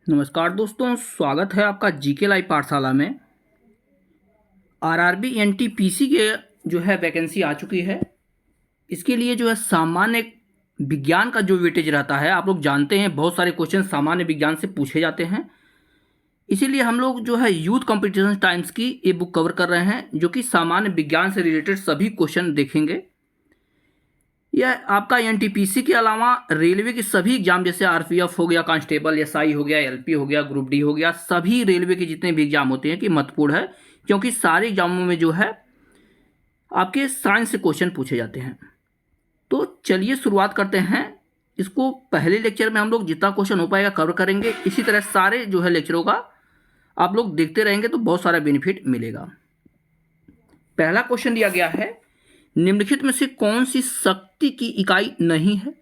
नमस्कार दोस्तों, स्वागत है आपका जीके लाइव पाठशाला में। आरआरबी एनटीपीसी के जो है वैकेंसी आ चुकी है। इसके लिए जो है सामान्य विज्ञान का जो वेटेज रहता है, आप लोग जानते हैं बहुत सारे क्वेश्चन सामान्य विज्ञान से पूछे जाते हैं। इसीलिए हम लोग जो है यूथ कॉम्पिटिशन टाइम्स की ये बुक कवर कर रहे हैं, जो कि सामान्य विज्ञान से रिलेटेड सभी क्वेश्चन देखेंगे। यह आपका एनटीपीसी के अलावा रेलवे के सभी एग्जाम जैसे आरपीएफ हो गया, कांस्टेबल, एसआई हो गया, एलपी हो गया, ग्रुप डी हो गया, सभी रेलवे के जितने भी एग्जाम होते हैं कि महत्वपूर्ण है, क्योंकि सारे एग्जामों में जो है आपके साइंस से क्वेश्चन पूछे जाते हैं। तो चलिए शुरुआत करते हैं। इसको पहले लेक्चर में हम लोग जितना क्वेश्चन हो पाएगा कवर करेंगे। इसी तरह सारे जो है लेक्चरों का आप लोग देखते रहेंगे तो बहुत सारा बेनिफिट मिलेगा। पहला क्वेश्चन दिया गया है, निम्नलिखित में से कौन सी शक्ति की इकाई नहीं है?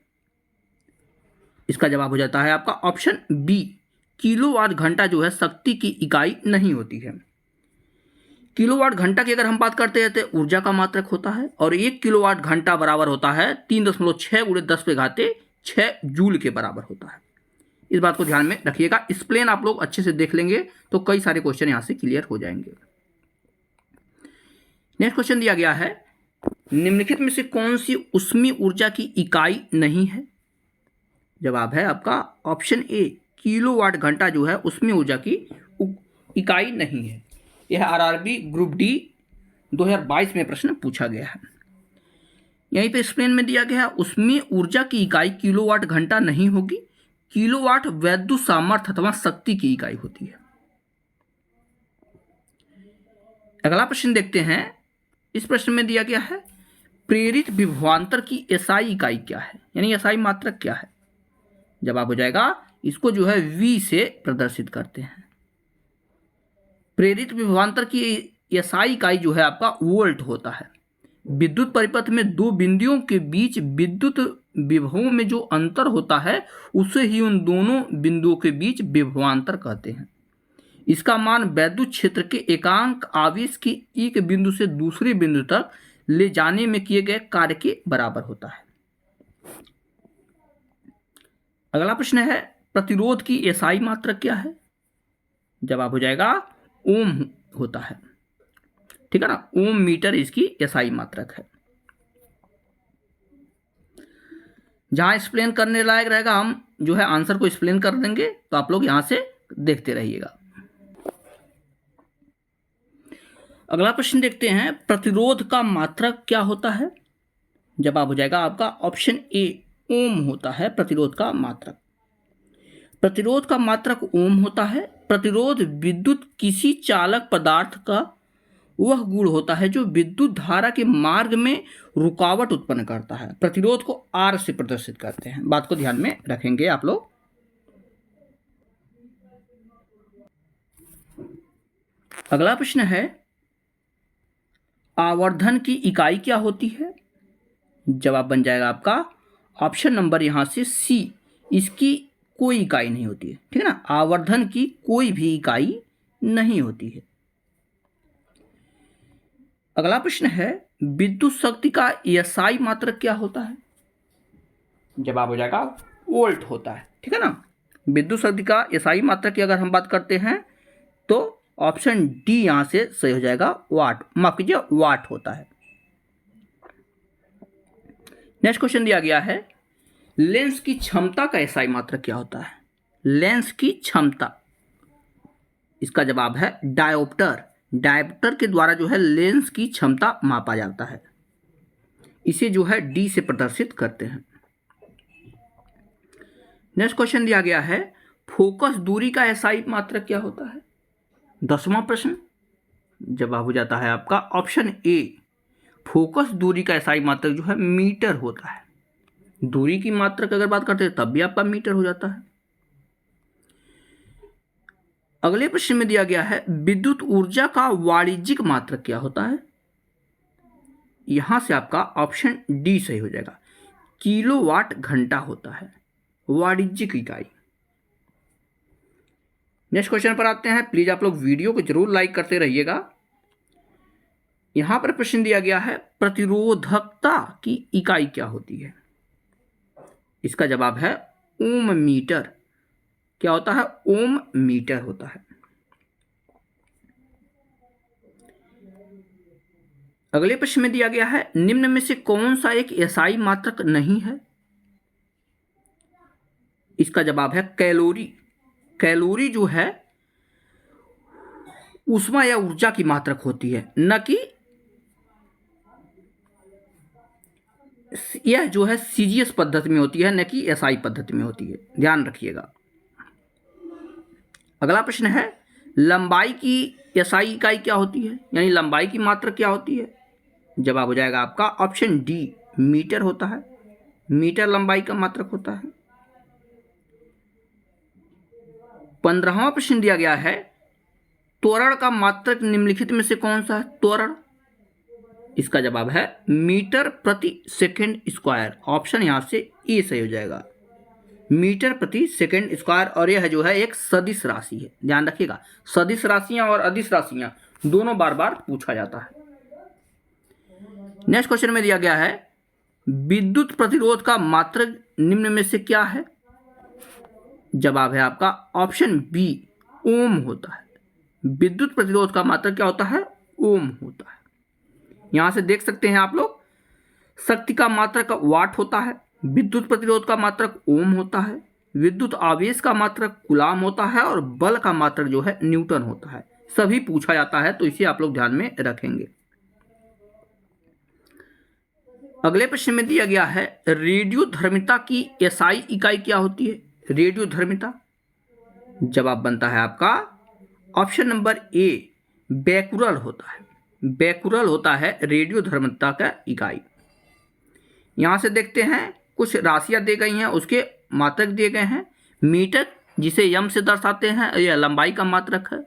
इसका जवाब हो जाता है आपका ऑप्शन बी, किलोवाट घंटा जो है शक्ति की इकाई नहीं होती है। किलोवाट घंटा की अगर हम बात करते हैं तो ऊर्जा का मात्रक होता है, और 1 किलोवाट घंटा बराबर होता है 3.6 × 10⁻6 जूल के बराबर होता है। इस बात को ध्यान में रखिएगा। एक्सप्लेन आप लोग अच्छे से देख लेंगे तो कई सारे क्वेश्चन यहां से क्लियर हो जाएंगे। नेक्स्ट क्वेश्चन दिया गया है, निम्नलिखित में से कौन सी ऊष्मीय ऊर्जा की इकाई नहीं है? जवाब है आपका ऑप्शन ए, किलोवाट घंटा जो है ऊष्मीय ऊर्जा की इकाई नहीं है। यह आरआरबी ग्रुप डी 2022 में प्रश्न पूछा गया है। यहीं पे एक्सप्लेन में दिया गया है, ऊष्मीय ऊर्जा की इकाई किलोवाट घंटा नहीं होगी, किलोवाट वैद्युत सामर्थ्य अथवा शक्ति की इकाई होती है। अगला प्रश्न देखते हैं। इस प्रश्न में दिया गया है, प्रेरित विभवांतर की एसआई इकाई क्या है, यानी एसआई मात्रक क्या है? जवाब हो जाएगा, इसको जो है V से प्रदर्शित करते हैं। प्रेरित विभवांतर की एसआई इकाई जो है आपका वोल्ट होता है। विद्युत परिपथ में दो बिंदुओं के बीच विद्युत विभवों में जो अंतर होता है उसे ही उन दोनों बिंदुओं के बीच विभवांतर कहते हैं। इसका मान वैद्युत क्षेत्र के एकांक आवेश की एक बिंदु से दूसरे बिंदु तक ले जाने में किए गए कार्य के बराबर होता है। अगला प्रश्न है, प्रतिरोध की एसआई मात्रक क्या है? जवाब हो जाएगा ओम होता है। ठीक है ना, ओम मीटर इसकी एसआई मात्रक है। जहां एक्सप्लेन करने लायक रहेगा हम जो है आंसर को एक्सप्लेन कर देंगे, तो आप लोग यहां से देखते रहिएगा। अगला प्रश्न देखते हैं, प्रतिरोध का मात्रक क्या होता है? जवाब हो जाएगा आपका ऑप्शन ए, ओम होता है प्रतिरोध का मात्रक। प्रतिरोध का मात्रक ओम होता है। प्रतिरोध विद्युत किसी चालक पदार्थ का वह गुण होता है जो विद्युत धारा के मार्ग में रुकावट उत्पन्न करता है। प्रतिरोध को आर से प्रदर्शित करते हैं। बात को ध्यान में रखेंगे आप लोग। अगला प्रश्न है, आवर्धन की इकाई क्या होती है? जवाब बन जाएगा आपका ऑप्शन नंबर यहां से सी, इसकी कोई इकाई नहीं होती है। ठीक है ना, आवर्धन की कोई भी इकाई नहीं होती है। अगला प्रश्न है, विद्युत शक्ति का एसआई मात्रक क्या होता है? जवाब हो जाएगा वोल्ट होता है। ठीक है ना, विद्युत शक्ति का एसआई मात्रक की अगर हम बात करते हैं तो ऑप्शन डी यहां से सही हो जाएगा, वाट, माफ कीजिए वाट होता है। नेक्स्ट क्वेश्चन दिया गया है, लेंस की क्षमता का एसआई मात्रक क्या होता है? लेंस की क्षमता, इसका जवाब है डायोप्टर। डायोप्टर के द्वारा जो है लेंस की क्षमता मापा जाता है। इसे जो है डी से प्रदर्शित करते हैं। नेक्स्ट क्वेश्चन दिया गया है, फोकस दूरी का एसआई मात्रक क्या होता है? 10वां प्रश्न। जवाब हो जाता है आपका ऑप्शन ए, फोकस दूरी का एसआई मात्रक जो है मीटर होता है। दूरी की मात्रक अगर बात करते हैं तब भी आपका मीटर हो जाता है। अगले प्रश्न में दिया गया है, विद्युत ऊर्जा का वाणिज्यिक मात्रक क्या होता है? यहां से आपका ऑप्शन डी सही हो जाएगा, किलोवाट घंटा होता है वाणिज्यिक इकाई। नेक्स्ट क्वेश्चन पर आते हैं। प्लीज आप लोग वीडियो को जरूर लाइक करते रहिएगा। यहां पर प्रश्न दिया गया है, प्रतिरोधकता की इकाई क्या होती है? इसका जवाब है ओम मीटर। क्या होता है? ओम मीटर होता है। अगले प्रश्न में दिया गया है, निम्न में से कौन सा एक एसआई मात्रक नहीं है? इसका जवाब है कैलोरी। कैलोरी जो है ऊष्मा या ऊर्जा की मात्रक होती है, न कि यह जो है सीजीएस पद्धति में होती है, न कि एसआई पद्धति में होती है, ध्यान रखिएगा। अगला प्रश्न है, लंबाई की एसआई इकाई क्या होती है, यानी लंबाई की मात्रक क्या होती है? जवाब हो जाएगा आपका ऑप्शन डी, मीटर होता है। मीटर लंबाई का मात्रक होता है। 15वां प्रश्न दिया गया है, त्वरण का मात्रक निम्नलिखित में से कौन सा है? त्वरण, इसका जवाब है मीटर प्रति सेकंड स्क्वायर। ऑप्शन यहां से ए सही हो जाएगा, मीटर प्रति सेकंड स्क्वायर। और यह जो है एक सदिश राशि है, ध्यान रखिएगा। सदिश राशियां और अदिश राशियां दोनों बार बार पूछा जाता है। नेक्स्ट क्वेश्चन में दिया गया है, विद्युत प्रतिरोध का मात्रक निम्न में से क्या है? जवाब है आपका ऑप्शन बी, ओम होता है। विद्युत प्रतिरोध का मात्रक क्या होता है? ओम होता है। यहां से देख सकते हैं आप लोग, शक्ति का मात्रक वाट होता है, विद्युत प्रतिरोध का मात्रक ओम होता है, विद्युत आवेश का मात्रक कूलाम होता है और बल का मात्रक जो है न्यूटन होता है। सभी पूछा जाता है, तो इसे आप लोग ध्यान में रखेंगे। अगले प्रश्न में दिया गया है, रेडियोधर्मिता की एसआई इकाई क्या होती है? रेडियोधर्मिता, जवाब बनता है आपका ऑप्शन नंबर ए, बैकुरल होता है। बैकुरल होता है रेडियोधर्मिता का इकाई। यहां से देखते हैं कुछ राशियां दी गई हैं, उसके मात्रक दिए गए हैं। मीटर, जिसे यम से दर्शाते हैं, यह लंबाई का मात्रक है।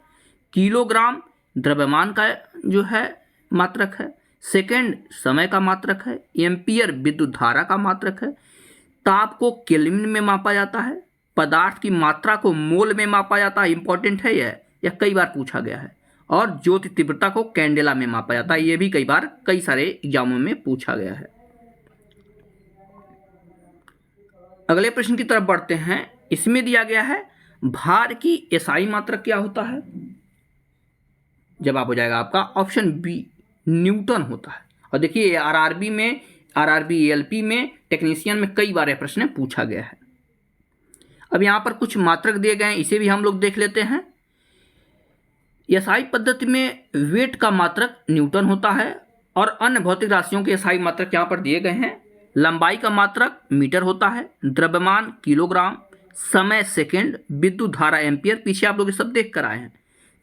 किलोग्राम द्रव्यमान का जो है मात्रक है। सेकंड समय का मात्रक है। एम्पियर विद्युत धारा का मात्रक है। ताप को केल्विन में मापा जाता है। पदार्थ की मात्रा को मोल में मापा जाता है, इंपॉर्टेंट है यह कई बार पूछा गया है। और ज्योति तीव्रता को कैंडेला में मापा जाता है, यह भी कई बार कई सारे एग्जामों में पूछा गया है। अगले प्रश्न की तरफ बढ़ते हैं। इसमें दिया गया है, भार की एसआई मात्रक क्या होता है? जवाब हो जाएगा आपका ऑप्शन बी, न्यूटन होता है। और देखिए आरआरबी एएलपी में, टेक्नीशियन में कई बार यह प्रश्न पूछा गया है। अब यहाँ पर कुछ मात्रक दिए गए हैं, इसे भी हम लोग देख लेते हैं। एसआई पद्धति में वेट का मात्रक न्यूटन होता है और अन्य भौतिक राशियों के एसआई मात्रक यहाँ पर दिए गए हैं। लंबाई का मात्रक मीटर होता है, द्रव्यमान किलोग्राम, समय सेकंड, विद्युत धारा एम्पियर, पीछे आप लोग ये सब देख कर आए हैं।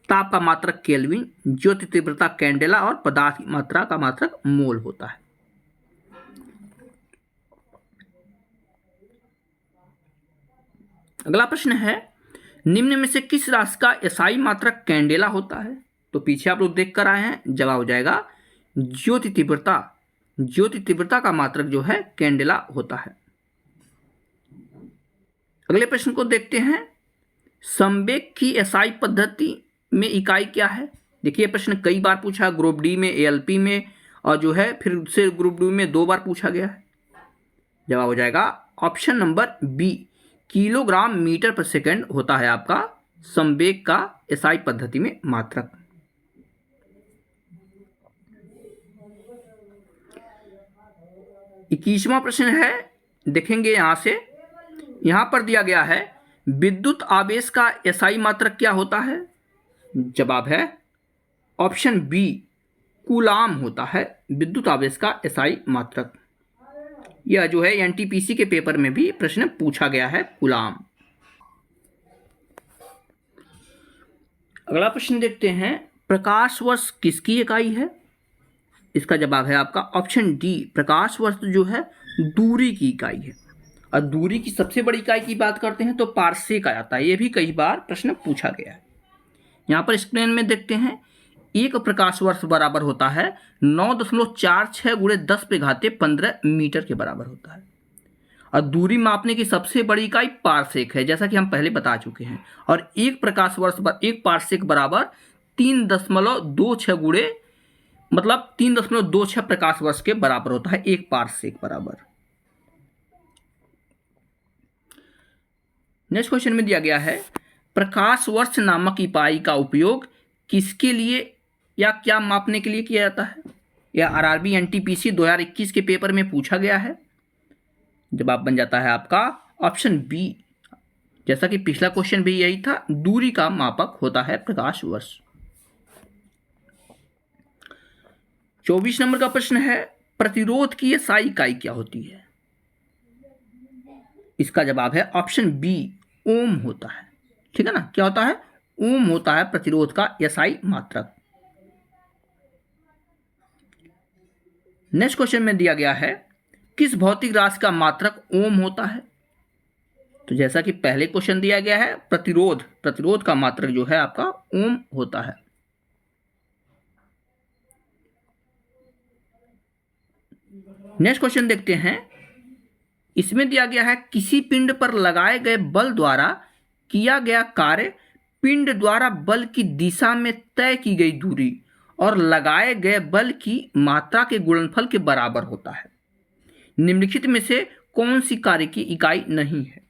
ताप का मात्रक केल्विन, ज्योति तीव्रता कैंडेला और पदार्थ की मात्रा का मात्रक मोल होता है। अगला प्रश्न है, निम्न में से किस राशि का एसआई मात्रक कैंडेला होता है? तो पीछे आप लोग देख कर आए हैं, जवाब हो जाएगा ज्योति तीव्रता। ज्योति तीव्रता का मात्रक जो है कैंडेला होता है। अगले प्रश्न को देखते हैं, संवेग की एसआई पद्धति में इकाई क्या है? देखिए प्रश्न कई बार पूछा, ग्रुप डी में, एएलपी में, और जो है फिर से ग्रुप डी में 2 बार पूछा गया है। जवाब हो जाएगा option number b, kilogram metre per second होता है आपका संवेग का एसआई पद्धति में मात्रक। इक्कीसवां प्रश्न है, देखेंगे यहां से। यहां पर दिया गया है, विद्युत आवेश का एसआई मात्रक क्या होता है? जवाब है ऑप्शन बी, कूलाम होता है विद्युत आवेश का एसआई मात्रक। यह जो है एनटीपीसी के पेपर में भी प्रश्न पूछा गया है, कूलाम। अगला प्रश्न देखते हैं, प्रकाश वर्ष किसकी इकाई है? इसका जवाब है आपका ऑप्शन डी, प्रकाश वर्ष जो है दूरी की इकाई है। और दूरी की सबसे बड़ी इकाई की बात करते हैं तो पारसेक आ जाता है, यह भी कई बार प्रश्न पूछा गया है। यहाँ पर स्क्रीन में देखते हैं, एक प्रकाश वर्ष बराबर होता है 9.46 × 10⁻15 मीटर के बराबर होता है। और दूरी मापने की सबसे बड़ी इकाई पारसेक है, जैसा कि हम पहले बता चुके हैं। और एक प्रकाश वर्ष एक पारसेक बराबर 3.26 मतलब 3.26 प्रकाश वर्ष के बराबर होता है, एक पारसेक बराबर। नेक्स्ट क्वेश्चन में दिया गया है प्रकाश वर्ष नामक इकाई का उपयोग किसके लिए या क्या मापने के लिए किया जाता है। यह आरआरबी एनटीपीसी 2021 के पेपर में पूछा गया है। जवाब बन जाता है आपका ऑप्शन बी। जैसा कि पिछला क्वेश्चन भी यही था, दूरी का मापक होता है प्रकाश वर्ष। 24 नंबर का प्रश्न है प्रतिरोध की एसआई इकाई क्या होती है। इसका जवाब है ऑप्शन बी, ओम होता है। ठीक है ना, क्या होता है, ओम होता है प्रतिरोध का एसआई मात्रक। नेक्स्ट क्वेश्चन में दिया गया है किस भौतिक राशि का मात्रक ओम होता है। तो जैसा कि पहले क्वेश्चन दिया गया है प्रतिरोध का मात्रक जो है आपका ओम होता है। नेक्स्ट क्वेश्चन देखते हैं। इसमें दिया गया है किसी पिंड पर लगाए गए बल द्वारा किया गया कार्य पिंड द्वारा बल की दिशा में तय की गई दूरी और लगाए गए बल की मात्रा के गुणनफल के बराबर होता है। निम्नलिखित में से कौन सी कार्य की इकाई नहीं है।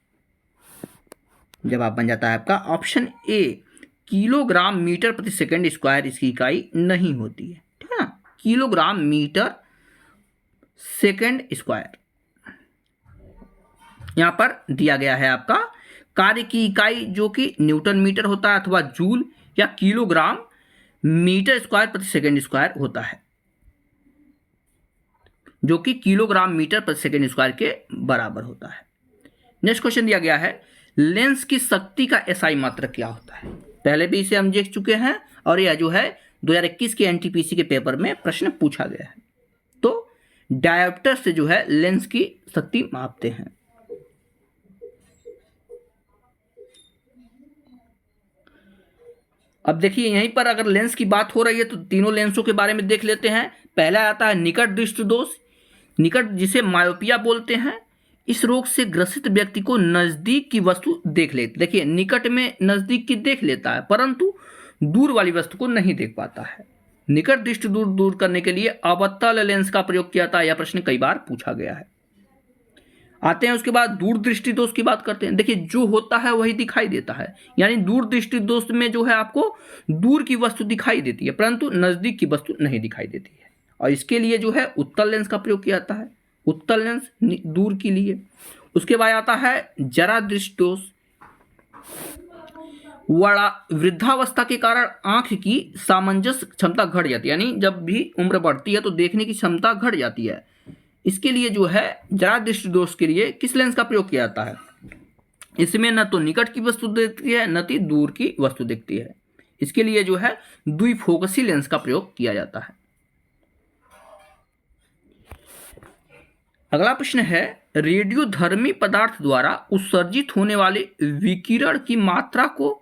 जवाब बन जाता है आपका ऑप्शन ए, किलोग्राम मीटर प्रति सेकंड स्क्वायर इसकी इकाई नहीं होती है। ठीक है ना, किलोग्राम मीटर सेकंड स्क्वायर यहां पर दिया गया है। आपका कार्य की इकाई जो कि न्यूटन मीटर होता है अथवा जूल या किलोग्राम मीटर स्क्वायर प्रति सेकंड स्क्वायर होता है, जो कि किलोग्राम मीटर प्रति सेकंड स्क्वायर के बराबर होता है। नेक्स्ट क्वेश्चन दिया गया है लेंस की शक्ति का एसआई मात्रक क्या होता है। पहले भी इसे हम देख चुके हैं और यह जो है 2021 के एनटीपीसी के पेपर में प्रश्न पूछा गया है। तो डायोप्टर से जो है लेंस की शक्ति मापते हैं। अब देखिए यहीं पर अगर लेंस की बात हो रही है तो तीनों लेंसों के बारे में देख लेते हैं। पहला आता है निकट दृष्टि दोष, निकट जिसे मायोपिया बोलते हैं। इस रोग से ग्रसित व्यक्ति को नजदीक की वस्तु देख लेते, देखिए निकट में नजदीक की देख लेता है परंतु दूर वाली वस्तु को नहीं देख पाता है। निकट दृष्टि दूर करने के लिए अवतल लेंस का प्रयोग किया था। यह प्रश्न कई बार पूछा गया है। आते हैं उसके बाद दूर दृष्टि दोष की बात करते हैं। देखिए जो होता है वही दिखाई देता है, यानी दूर दृष्टि दोष में जो है आपको दूर की वस्तु दिखाई देती है परंतु नजदीक की वस्तु नहीं दिखाई देती है। और इसके लिए जो है उत्तल लेंस का प्रयोग किया जाता है, उत्तल लेंस दूर के लिए। उसके बाद आता है जरा दृष्टि दोष। वृद्धावस्था के कारण आंख की सामंजस्य क्षमता घट जाती है, यानी जब भी उम्र बढ़ती है तो देखने की क्षमता घट जाती है। इसके लिए जो है जरा दृष्टि दोष के लिए किस लेंस का प्रयोग किया जाता है। इसमें न तो निकट की वस्तु दिखती है न तो दूर की वस्तु दिखती है। इसके लिए जो है द्विफोकसी लेंस का प्रयोग किया जाता है। अगला प्रश्न है रेडियोधर्मी पदार्थ द्वारा उत्सर्जित होने वाले विकिरण की मात्रा को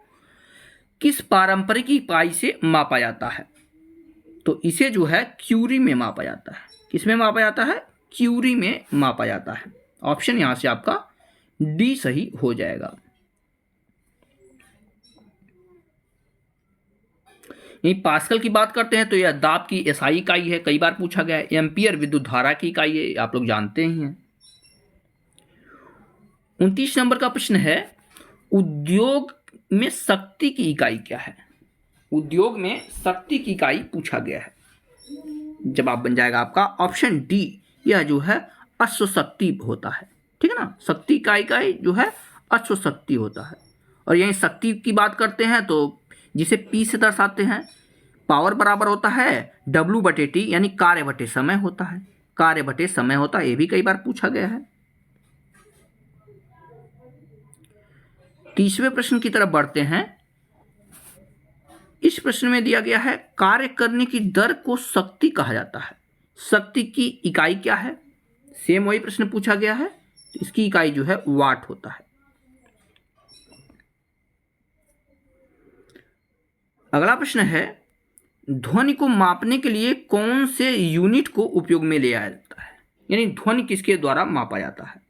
किस पारंपरिक इकाई से मापा जाता है। तो इसे जो है क्यूरी में मापा जाता है। किस में मापा जाता है, क्यूरी में मापा जाता है। ऑप्शन यहां से आपका डी सही हो जाएगा। यही पास्कल की बात करते हैं तो यह दाब की एसआई इकाई है, कई बार पूछा गया है। एम्पियर विद्युत धारा की इकाई है, आप लोग जानते ही हैं। 29 नंबर का प्रश्न है उद्योग में शक्ति की इकाई क्या है। उद्योग में शक्ति की इकाई पूछा गया है। जवाब बन जाएगा आपका ऑप्शन डी, यह जो है अश्वशक्ति होता है। ठीक है ना, शक्ति का इकाई जो है अश्वशक्ति होता है। और यही शक्ति की बात करते हैं तो जिसे पी से दर्शाते हैं, पावर बराबर होता है W/T, यानी कार्य बटे समय होता है। कार्य बटे समय होता है, ये भी कई बार पूछा गया है। 30वें प्रश्न की तरफ बढ़ते हैं। इस प्रश्न में दिया गया है कार्य करने की दर को शक्ति कहा जाता है। शक्ति की इकाई क्या है, सेम वही प्रश्न पूछा गया है। इसकी इकाई जो है वाट होता है। अगला प्रश्न है ध्वनि को मापने के लिए कौन से यूनिट को उपयोग में लिया जाता है, यानी ध्वनि किसके द्वारा मापा जाता है।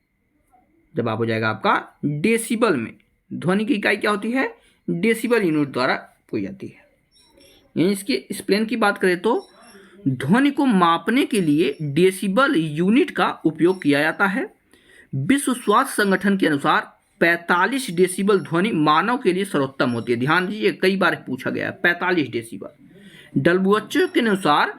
जवाब हो जाएगा आपका डेसिबल में। ध्वनि की इकाई क्या होती है, डेसिबल यूनिट द्वारा की जाती है। यानी इसके स्प्लेन की बात करें तो ध्वनि को मापने के लिए डेसिबल यूनिट का उपयोग किया जाता है। विश्व स्वास्थ्य संगठन के अनुसार 45 डेसिबल ध्वनि मानव के लिए सर्वोत्तम होती है। ध्यान दीजिए, कई बार पूछा गया है 45 डेसिबल। WHO के अनुसार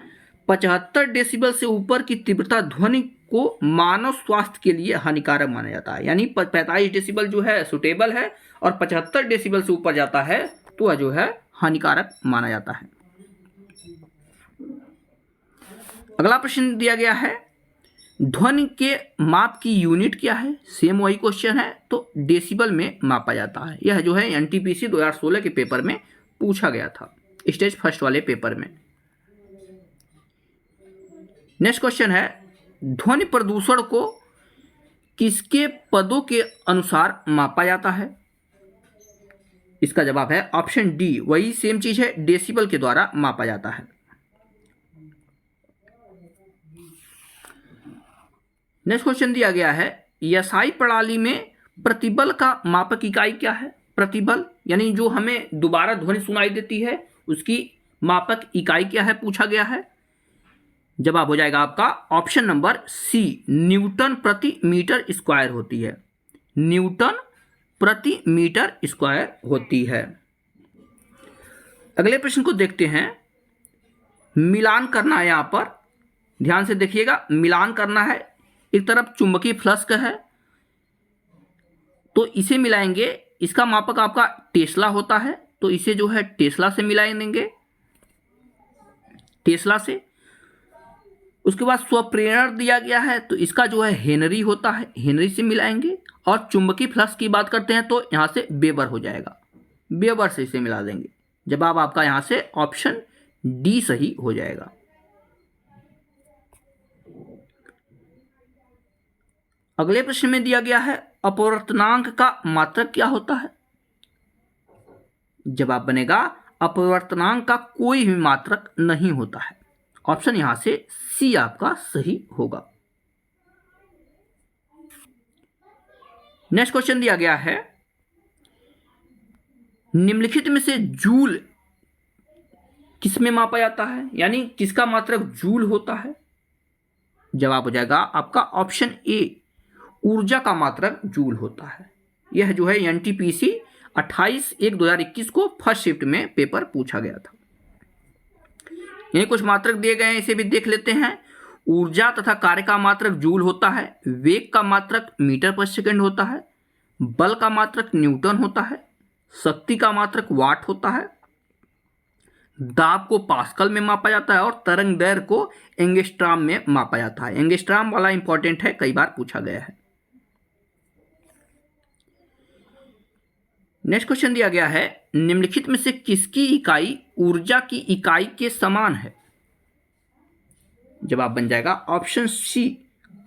75 डेसिबल से ऊपर की तीव्रता ध्वनि को मानव स्वास्थ्य के लिए हानिकारक माना जाता है। यानी 45 डेसिबल जो है सुटेबल है और 75 डेसिबल से ऊपर जाता है तो वह जो है हानिकारक माना जाता है। अगला प्रश्न दिया गया है, ध्वनि के माप की यूनिट क्या है? सेम वही क्वेश्चन है, तो डेसिबल में मापा जाता है। यह जो है NTPC 2016 के पेपर में पूछा गया था, स्टेज फर्स्ट वाले पेपर में। नेक्स्ट क्वेश्चन है, ध्वनि प्रदूषण को किसके पदों के अनुसार मापा जाता है? इसका जवाब है ऑप्शन डी, वही सेम चीज है, डेसिबल के द्वारा मापा जाता है। नेक्स्ट क्वेश्चन दिया गया है, एसआई प्रणाली में प्रतिबल का मापक इकाई क्या है? प्रतिबल यानी जो हमें दोबारा ध्वनि सुनाई देती है उसकी मापक इकाई क्या है पूछा गया है। जवाब हो जाएगा आपका ऑप्शन नंबर सी, न्यूटन प्रति मीटर स्क्वायर होती है। न्यूटन प्रति मीटर स्क्वायर होती है। अगले प्रश्न को देखते हैं, मिलान करना है। यहाँ पर ध्यान से देखिएगा, मिलान करना है। एक तरफ चुंबकीय फ्लक्स है तो इसे मिलाएंगे, इसका मापक आपका टेस्ला होता है तो इसे जो है टेस्ला से मिला देंगे, टेस्ला से। उसके बाद स्वप्रेरण दिया गया है तो इसका जो है हेनरी होता है, हेनरी से मिलाएंगे। और चुंबकीय फ्लक्स की बात करते हैं तो यहाँ से वेबर हो जाएगा, वेबर से इसे मिला देंगे। जवाब आपका यहाँ से ऑप्शन डी सही हो जाएगा। अगले प्रश्न में दिया गया है, अपवर्तनांक का मात्रक क्या होता है? जवाब बनेगा अपवर्तनांक का कोई भी मात्रक नहीं होता है। ऑप्शन यहां से सी आपका सही होगा। नेक्स्ट क्वेश्चन दिया गया है, निम्नलिखित में से जूल किसमें मापा जाता है? यानी किसका मात्रक जूल होता है? जवाब हो जाएगा आपका ऑप्शन ए, ऊर्जा का मात्रक जूल होता है। यह जो है NTPC 28/1/2021 को फर्स्ट शिफ्ट में पेपर पूछा गया था। यही कुछ मात्रक दिए गए हैं, इसे भी देख लेते हैं। ऊर्जा तथा कार्य का मात्रक जूल होता है, वेग का मात्रक मीटर पर सेकंड होता है, बल का मात्रक न्यूटन होता है, शक्ति का मात्रक वाट होता है, दाब को पास्कल में मापा जाता है और तरंग दैर्घ्य को एंगस्ट्रॉम में मापा जाता है। एंगस्ट्रॉम वाला इंपॉर्टेंट है, कई बार पूछा गया है। नेक्स्ट क्वेश्चन दिया गया है, निम्नलिखित में से किसकी इकाई ऊर्जा की इकाई के समान है? जवाब बन जाएगा ऑप्शन सी,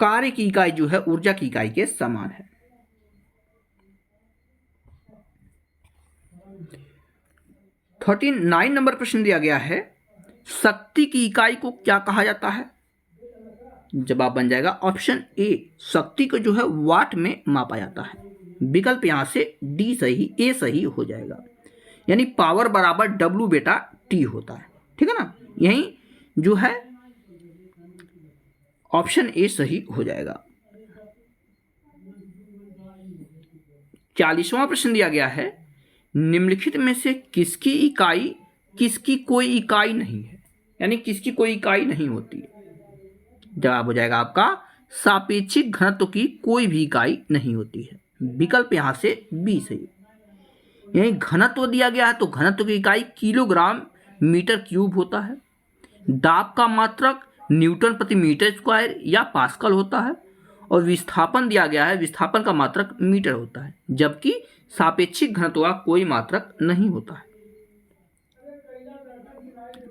कार्य की इकाई जो है ऊर्जा की इकाई के समान है। थर्टी 9 नंबर प्रश्न दिया गया है, शक्ति की इकाई को क्या कहा जाता है? जवाब बन जाएगा ऑप्शन ए, शक्ति को जो है वाट में मापा जाता है। विकल्प यहां से डी सही, ए सही हो जाएगा। यानी पावर बराबर W बेटा T होता है, ठीक है ना। यही जो है ऑप्शन ए सही हो जाएगा। 40वां प्रश्न दिया गया है, निम्नलिखित में से किसकी इकाई किसकी कोई इकाई नहीं है? यानी किसकी कोई इकाई नहीं होती है। जवाब हो जाएगा आपका सापेक्षिक घनत्व की कोई भी इकाई नहीं होती है। विकल्प यहां से बी सही। यही घनत्व दिया गया है तो घनत्व की इकाई किलोग्राम मीटर क्यूब होता है। दाब का मात्रक न्यूटन प्रति मीटर स्क्वायर या पास्कल होता है। और विस्थापन दिया गया है, विस्थापन का मात्रक मीटर होता है, जबकि सापेक्षिक घनत्व का कोई मात्रक नहीं होता है।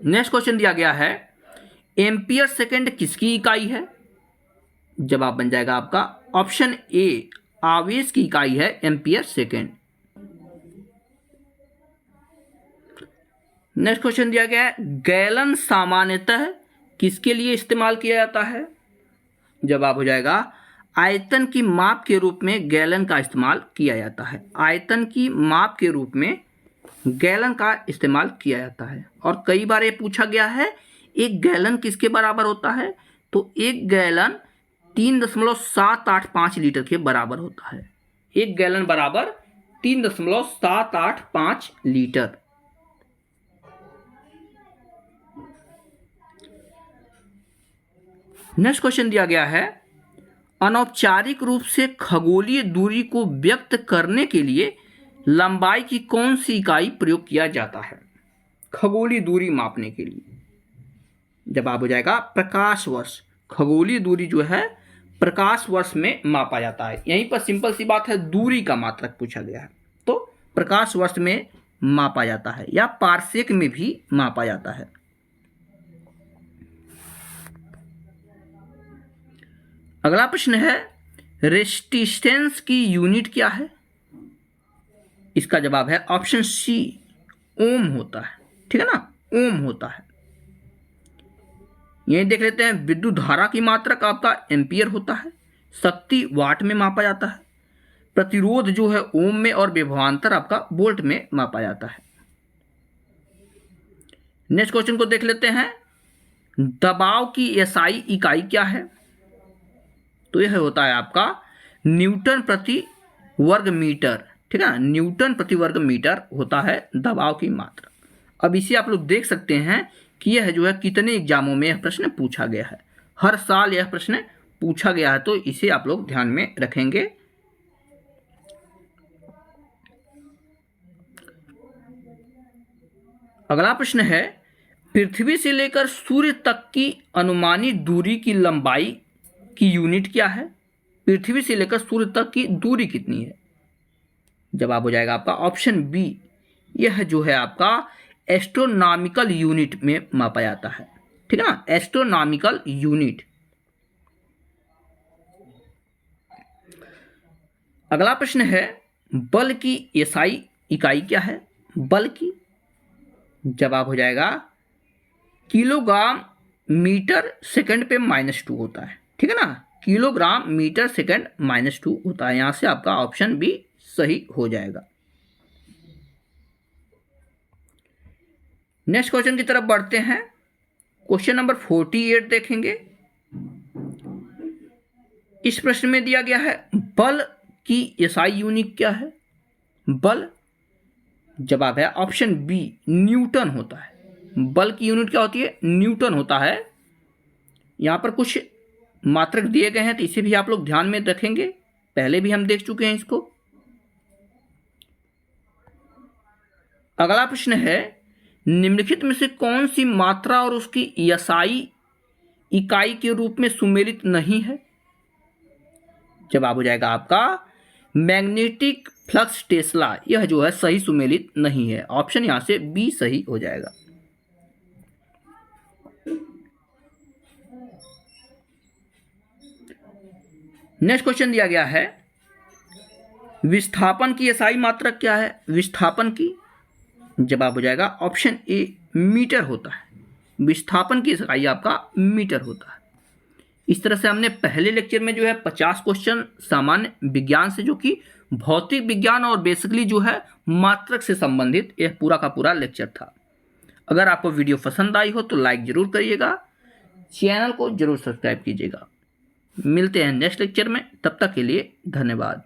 नेक्स्ट क्वेश्चन दिया गया है, एम्पियर सेकेंड किसकी इकाई है? जवाब बन जाएगा आपका ऑप्शन ए, आवेश की इकाई है एम्पियर सेकेंड। नेक्स्ट क्वेश्चन दिया गया है, गैलन सामान्यतः किसके लिए इस्तेमाल किया जाता है? जवाब हो जाएगा आयतन की माप के रूप में गैलन का इस्तेमाल किया जाता है। आयतन की माप के रूप में गैलन का इस्तेमाल किया जाता है। और कई बार ये पूछा गया है, एक गैलन किसके बराबर होता है? तो एक गैलन 3.785 लीटर के बराबर होता है। 1 गैलन बराबर 3.785 लीटर। नेक्स्ट क्वेश्चन दिया गया है, अनौपचारिक रूप से खगोलीय दूरी को व्यक्त करने के लिए लंबाई की कौन सी इकाई प्रयोग किया जाता है? खगोलीय दूरी मापने के लिए जवाब हो जाएगा प्रकाश वर्ष। खगोलीय दूरी जो है प्रकाश वर्ष में मापा जाता है। यहीं पर सिंपल सी बात है, दूरी का मात्रक पूछा गया है, तो प्रकाश वर्ष में मापा जाता है या पारसेक में भी मापा जाता है। अगला प्रश्न है, रेजिस्टेंस की यूनिट क्या है? इसका जवाब है ऑप्शन सी, ओम होता है। ठीक है ना, ओम होता है। यही देख लेते हैं, विद्युत धारा की मात्रक आपका एम्पियर होता है, शक्ति वाट में मापा जाता है, प्रतिरोध जो है ओम में और विभवांतर आपका वोल्ट में मापा जाता है। नेक्स्ट क्वेश्चन को देख लेते हैं, दबाव की एसआई इकाई क्या है? तो यह होता है आपका न्यूटन प्रति वर्ग मीटर। ठीक है, न्यूटन प्रति वर्ग मीटर होता है दबाव की मात्रा। अब इसे आप लोग देख सकते हैं कि यह जो है कितने एग्जामों में यह प्रश्न पूछा गया है। हर साल यह प्रश्न पूछा गया है, तो इसे आप लोग ध्यान में रखेंगे। अगला प्रश्न है, पृथ्वी से लेकर सूर्य तक की अनुमानित दूरी की लंबाई की यूनिट क्या है? पृथ्वी से लेकर सूर्य तक की दूरी कितनी है? जवाब हो जाएगा आपका ऑप्शन बी, यह जो है आपका एस्ट्रोनॉमिकल यूनिट में मापा जाता है। ठीक है ना, एस्ट्रोनॉमिकल यूनिट। अगला प्रश्न है, बल की एसआई इकाई क्या है? बल की जवाब हो जाएगा किलोग्राम मीटर सेकंड पे -2 होता है। ठीक है ना, किलोग्राम मीटर सेकंड -2 होता है। यहां से आपका ऑप्शन बी सही हो जाएगा। नेक्स्ट क्वेश्चन की तरफ बढ़ते हैं। क्वेश्चन नंबर 48 देखेंगे। इस प्रश्न में दिया गया है, बल की एसआई यूनिट क्या है? बल जवाब है ऑप्शन बी, न्यूटन होता है। बल की यूनिट क्या होती है? न्यूटन होता है। यहां पर कुछ मात्रक दिए गए हैं, तो इसे भी आप लोग ध्यान में रखेंगे, पहले भी हम देख चुके हैं इसको। अगला प्रश्न है, निम्नलिखित में से कौन सी मात्रा और उसकी एसआई इकाई के रूप में सुमेलित नहीं है? जवाब हो जाएगा आपका मैग्नेटिक फ्लक्स टेस्ला। यह जो है सही सुमेलित नहीं है। ऑप्शन यहां से बी सही हो जाएगा। नेक्स्ट क्वेश्चन दिया गया है, विस्थापन की एसआई मात्रक क्या है? विस्थापन की जवाब हो जाएगा ऑप्शन ए, मीटर होता है। विस्थापन की इकाई आपका मीटर होता है। इस तरह से हमने पहले लेक्चर में जो है 50 क्वेश्चन सामान्य विज्ञान से, जो कि भौतिक विज्ञान और बेसिकली जो है मात्रक से संबंधित, यह पूरा का पूरा लेक्चर था। अगर आपको वीडियो पसंद आई हो तो लाइक जरूर करिएगा, चैनल को जरूर सब्सक्राइब कीजिएगा। मिलते हैं नेक्स्ट लेक्चर में, तब तक के लिए धन्यवाद।